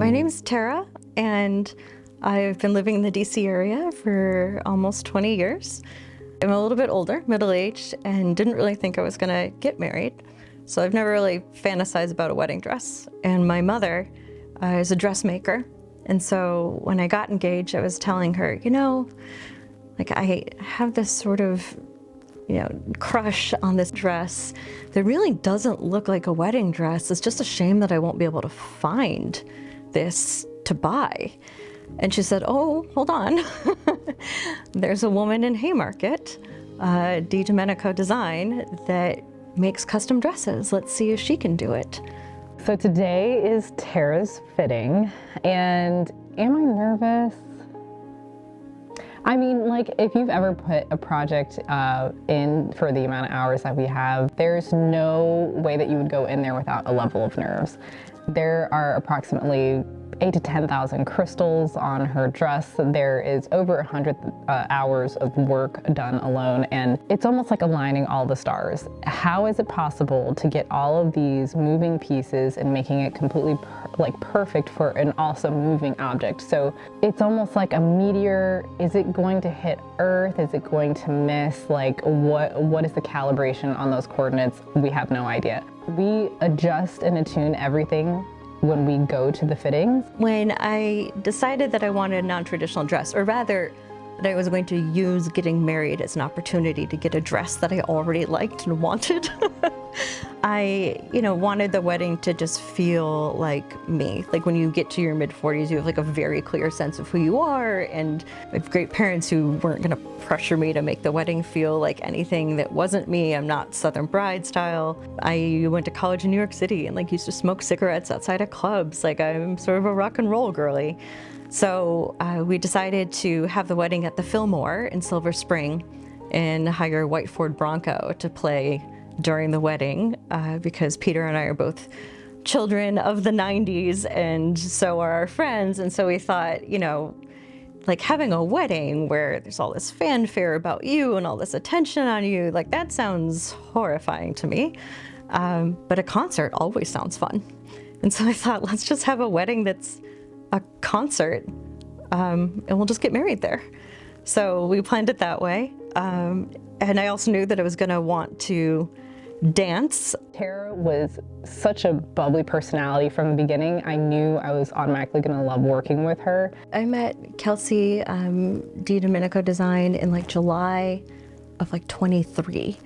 My name is Tara, and I've been living in the DC area for almost 20 years. I'm a little bit older, middle-aged, and didn't really think I was gonna get married. So I've never really fantasized about a wedding dress. And my mother is a dressmaker. And so when I got engaged, I was telling her, I have this sort of, crush on this dress that really doesn't look like a wedding dress. It's just a shame that I won't be able to find this to buy. And she said, oh, hold on. There's a woman in Haymarket, Domenico Design, that makes custom dresses. Let's see if she can do it. So today is Tara's fitting, and am I nervous? I mean, if you've ever put a project in for the amount of hours that we have, there's no way that you would go in there without a level of nerves. There are approximately 8,000 to 10,000 crystals on her dress. There is over 100 hours of work done alone, and it's almost like aligning all the stars. How is it possible to get all of these moving pieces and making it completely perfect for an also moving object? So it's almost like a meteor. Is it going to hit Earth? Is it going to miss? What is the calibration on those coordinates? We have no idea. We adjust and attune everything when we go to the fittings. When I decided that I wanted a non-traditional dress, or rather that I was going to use getting married as an opportunity to get a dress that I already liked and wanted, I wanted the wedding to just feel like me. Like when you get to your mid-40s, you have a very clear sense of who you are, and I have great parents who weren't gonna pressure me to make the wedding feel like anything that wasn't me. I'm not Southern Bride style. I went to college in New York City and used to smoke cigarettes outside of clubs. I'm sort of a rock and roll girly. So we decided to have the wedding at the Fillmore in Silver Spring and hire White Ford Bronco to play during the wedding because Peter and I are both children of the 90s, and so are our friends. And so we thought, having a wedding where there's all this fanfare about you and all this attention on you, that sounds horrifying to me. But a concert always sounds fun. And so I thought, let's just have a wedding that's a concert, and we'll just get married there. So we planned it that way. And I also knew that I was gonna want to dance. Tara was such a bubbly personality from the beginning. I knew I was automatically gonna love working with her. I met Kelsey Domenico Design in July of 23,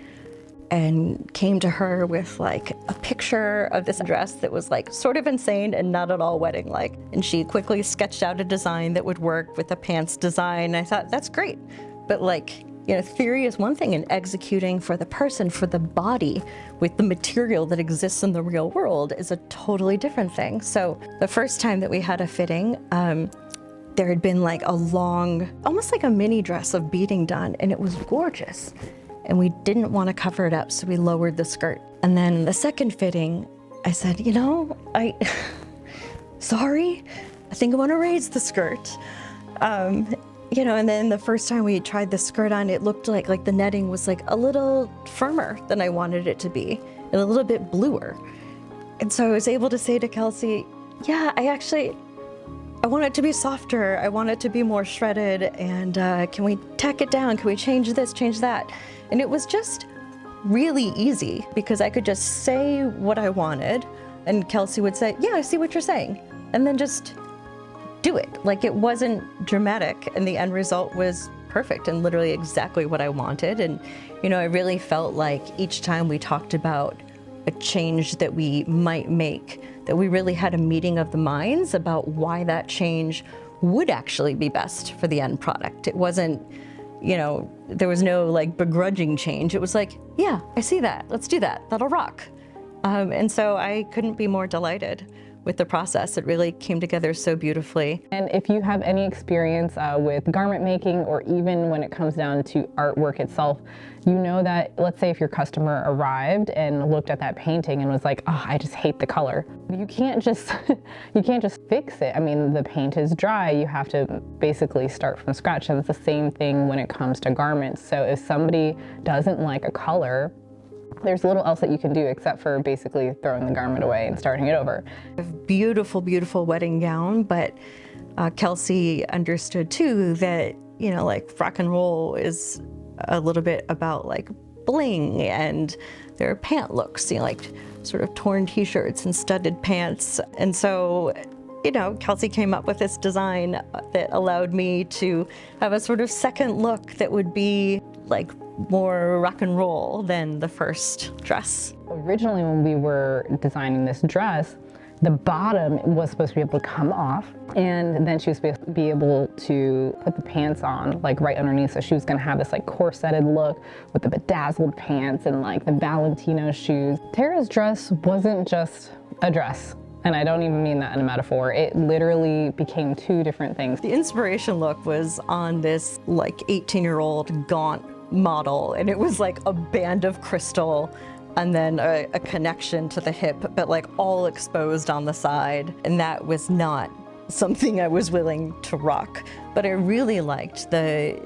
and came to her with a picture of this dress that was sort of insane and not at all wedding-like. And she quickly sketched out a design that would work with the pants design. I thought, that's great. But theory is one thing, and executing for the person, for the body, with the material that exists in the real world is a totally different thing. So the first time that we had a fitting, there had been a long, almost like a mini dress of beading done, and it was gorgeous. And we didn't want to cover it up, so we lowered the skirt. And then the second fitting, I said, sorry, I think I want to raise the skirt. And then the first time we tried the skirt on, it looked like the netting was a little firmer than I wanted it to be, and a little bit bluer. And so I was able to say to Kelsey, yeah, I want it to be softer. I want it to be more shredded, and can we tack it down? Can we change this, change that? And it was just really easy because I could just say what I wanted, and Kelsey would say, yeah, I see what you're saying, and then just do it. It wasn't dramatic, and the end result was perfect and literally exactly what I wanted. And I really felt like each time we talked about a change that we might make, that we really had a meeting of the minds about why that change would actually be best for the end product. It wasn't, there was no begrudging change. It was yeah, I see that, let's do that, that'll rock. And so I couldn't be more delighted with the process. It really came together so beautifully. And if you have any experience with garment making, or even when it comes down to artwork itself, you know that, let's say if your customer arrived and looked at that painting and was like, oh, I just hate the color. You can't just fix it. I mean, the paint is dry. You have to basically start from scratch. And it's the same thing when it comes to garments. So if somebody doesn't like a color, There's little else that you can do except for basically throwing the garment away and starting it over. Beautiful, beautiful wedding gown, but Kelsey understood too that, you know, like rock and roll is a little bit about like bling, and there are pant looks, you know, like sort of torn t-shirts and studded pants. And so, you know, Kelsey came up with this design that allowed me to have a sort of second look that would be like more rock and roll than the first dress. Originally, when we were designing this dress, the bottom was supposed to be able to come off, and then she was supposed to be able to put the pants on like right underneath. So she was gonna have this like corseted look with the bedazzled pants and like the Valentino shoes. Tara's dress wasn't just a dress. And I don't even mean that in a metaphor. It literally became two different things. The inspiration look was on this like 18-year-old gaunt model, and it was like a band of crystal and then a connection to the hip, but like all exposed on the side. And that was not something I was willing to rock. But I really liked the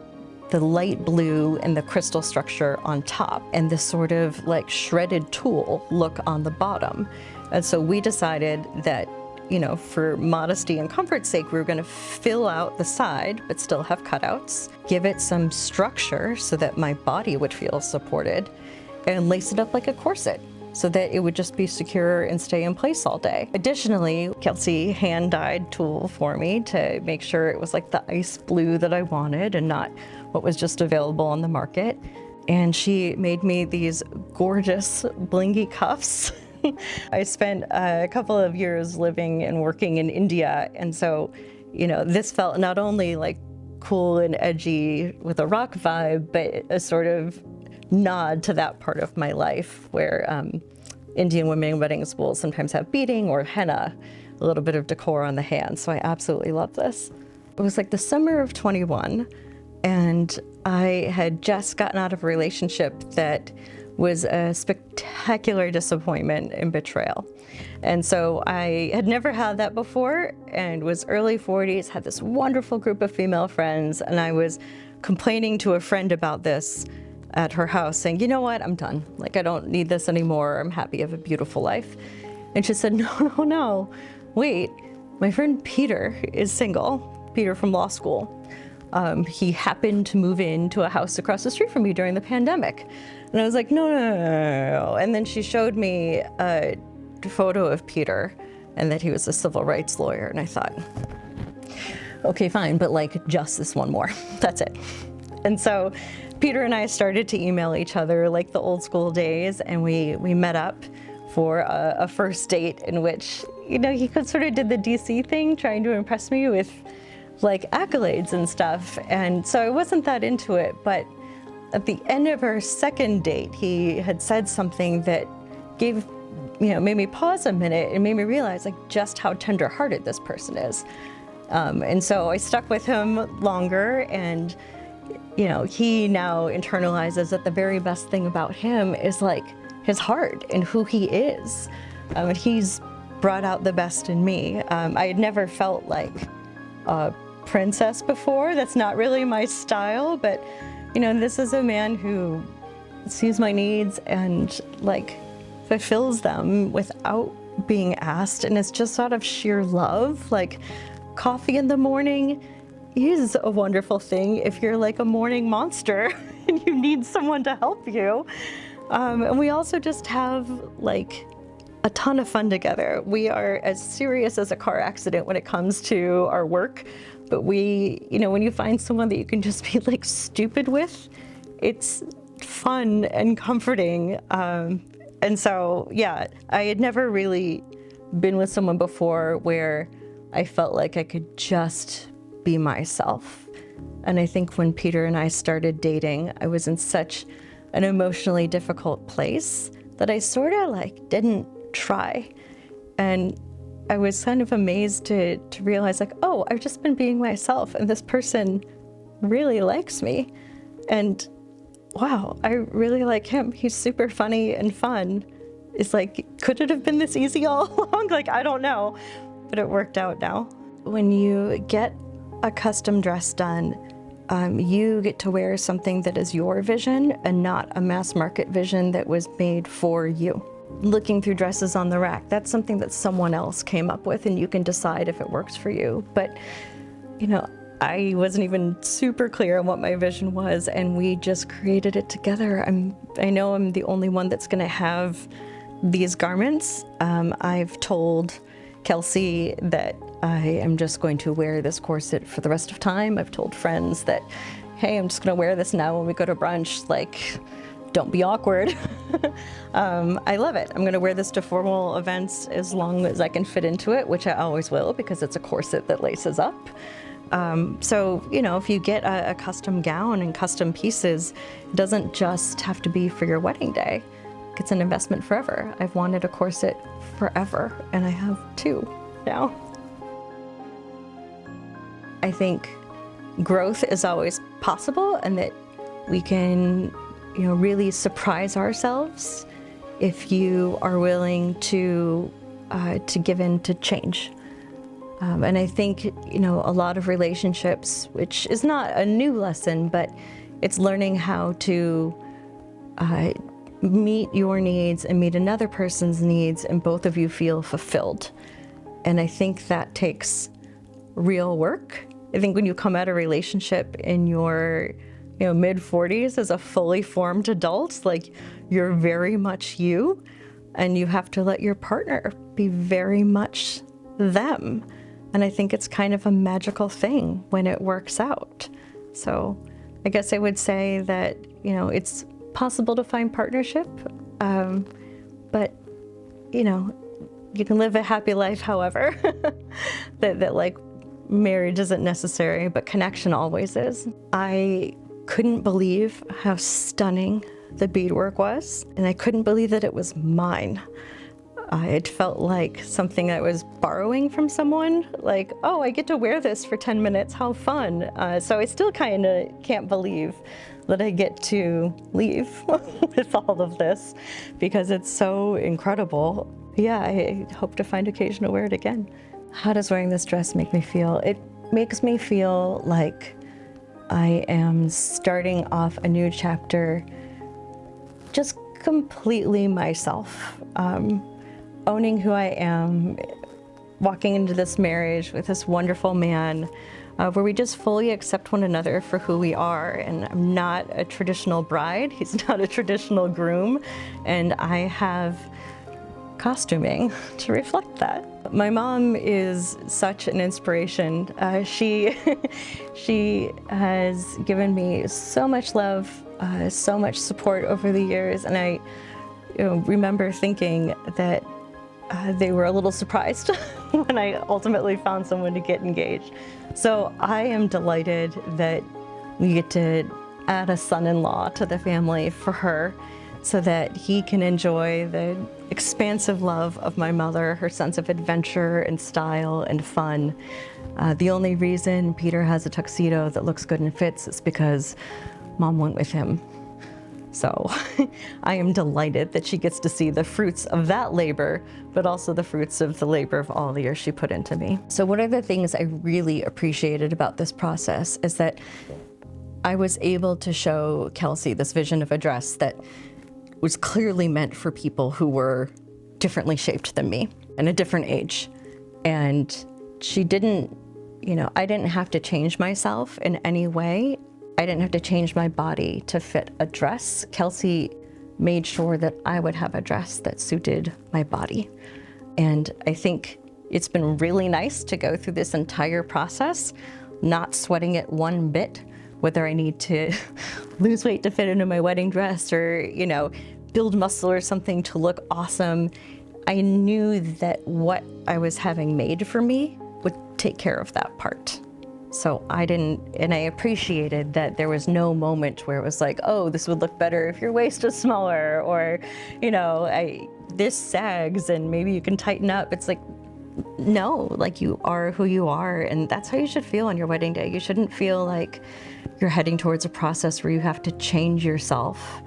light blue and the crystal structure on top and the sort of like shredded tulle look on the bottom. And so we decided that, you know, for modesty and comfort's sake, we were gonna fill out the side, but still have cutouts, give it some structure so that my body would feel supported, and lace it up like a corset so that it would just be secure and stay in place all day. Additionally, Kelsey hand-dyed tulle for me to make sure it was like the ice blue that I wanted and not what was just available on the market. And she made me these gorgeous blingy cuffs. I spent a couple of years living and working in India, and so, you know, this felt not only like cool and edgy with a rock vibe, but a sort of nod to that part of my life where Indian women weddings will sometimes have beading or henna, a little bit of decor on the hands. So I absolutely love this. It was like the summer of 21, and I had just gotten out of a relationship that was a spectacular disappointment and betrayal. And so I had never had that before, and was early 40s, had this wonderful group of female friends, and I was complaining to a friend about this at her house, saying, you know what, I'm done. Like, I don't need this anymore. I'm happy, I have a beautiful life. And she said, no, wait, my friend Peter is single, Peter from law school. He happened to move into a house across the street from me during the pandemic. And I was like, no. And then she showed me a photo of Peter and that he was a civil rights lawyer. And I thought, okay, fine, but like just this one more, that's it. And so Peter and I started to email each other like the old school days, and we met up for a first date in which, you know, he sort of did the DC thing, trying to impress me with like accolades and stuff. And so I wasn't that into it, but at the end of our second date, he had said something that gave, you know, made me pause a minute and made me realize like just how tender-hearted this person is. And so I stuck with him longer, and you know, he now internalizes that the very best thing about him is like his heart and who he is. And he's brought out the best in me. I had never felt like a princess before. That's not really my style, but you know, this is a man who sees my needs and like fulfills them without being asked. And it's just out of sheer love. Like coffee in the morning is a wonderful thing if you're like a morning monster and you need someone to help you. And we also just have like a ton of fun together. We are as serious as a car accident when it comes to our work, but we, you know, when you find someone that you can just be like stupid with, it's fun and comforting. And so, yeah, I had never really been with someone before where I felt like I could just be myself. And I think when Peter and I started dating, I was in such an emotionally difficult place that I sort of like didn't try. And I was kind of amazed to realize like, oh, I've just been being myself and this person really likes me. And wow, I really like him. He's super funny and fun. It's like, could it have been this easy all along? Like, I don't know, but it worked out now. When you get a custom dress done, You get to wear something that is your vision and not a mass market vision that was made for you. Looking through dresses on the rack, that's something that someone else came up with, and you can decide if it works for you. But, you know, I wasn't even super clear on what my vision was, and we just created it together. I know I'm the only one that's gonna have these garments. I've told Kelsey that I am just going to wear this corset for the rest of time. I've told friends that, hey, I'm just gonna wear this now when we go to brunch, like, don't be awkward. I love it. I'm gonna wear this to formal events as long as I can fit into it, which I always will because it's a corset that laces up. So, you know, if you get a custom gown and custom pieces, it doesn't just have to be for your wedding day. It's an investment forever. I've wanted a corset forever, and I have two now. I think growth is always possible, and that we can, you know, really surprise ourselves if you are willing to give in to change. And I think, you know, a lot of relationships, which is not a new lesson, but it's learning how to meet your needs and meet another person's needs, and both of you feel fulfilled. And I think that takes real work. I think when you come out of a relationship in your, you know, mid-40s as a fully formed adult, like, you're very much you, and you have to let your partner be very much them. And I think it's kind of a magical thing when it works out. So I guess I would say that, you know, it's possible to find partnership, but, you know, you can live a happy life however. that like marriage isn't necessary, but connection always is. I couldn't believe how stunning the beadwork was, and I couldn't believe that it was mine. It felt like something I was borrowing from someone, like, oh, I get to wear this for 10 minutes, how fun. So I still kind of can't believe that I get to leave with all of this, because it's so incredible. Yeah, I hope to find occasion to wear it again. How does wearing this dress make me feel? It makes me feel like I am starting off a new chapter, just completely myself. Owning who I am, walking into this marriage with this wonderful man, where we just fully accept one another for who we are. And I'm not a traditional bride, he's not a traditional groom, and I have costuming to reflect that. My mom is such an inspiration. She has given me so much love, so much support over the years, and I remember thinking that they were a little surprised when I ultimately found someone to get engaged. So I am delighted that we get to add a son-in-law to the family for her, so that he can enjoy the expansive love of my mother, her sense of adventure and style and fun. The only reason Peter has a tuxedo that looks good and fits is because Mom went with him. So I am delighted that she gets to see the fruits of that labor, but also the fruits of the labor of all the years she put into me. So one of the things I really appreciated about this process is that I was able to show Kelsey this vision of a dress that was clearly meant for people who were differently shaped than me and a different age. And she didn't, I didn't have to change myself in any way. I didn't have to change my body to fit a dress. Kelsey made sure that I would have a dress that suited my body. And I think it's been really nice to go through this entire process, not sweating it one bit, whether I need to lose weight to fit into my wedding dress or, build muscle or something to look awesome. I knew that what I was having made for me would take care of that part. So I appreciated that there was no moment where it was like, oh, this would look better if your waist is smaller, or, this sags and maybe you can tighten up. It's like, no, like you are who you are, and that's how you should feel on your wedding day. You shouldn't feel like you're heading towards a process where you have to change yourself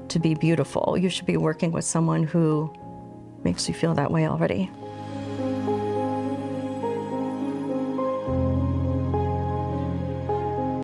to be beautiful. You should be working with someone who makes you feel that way already.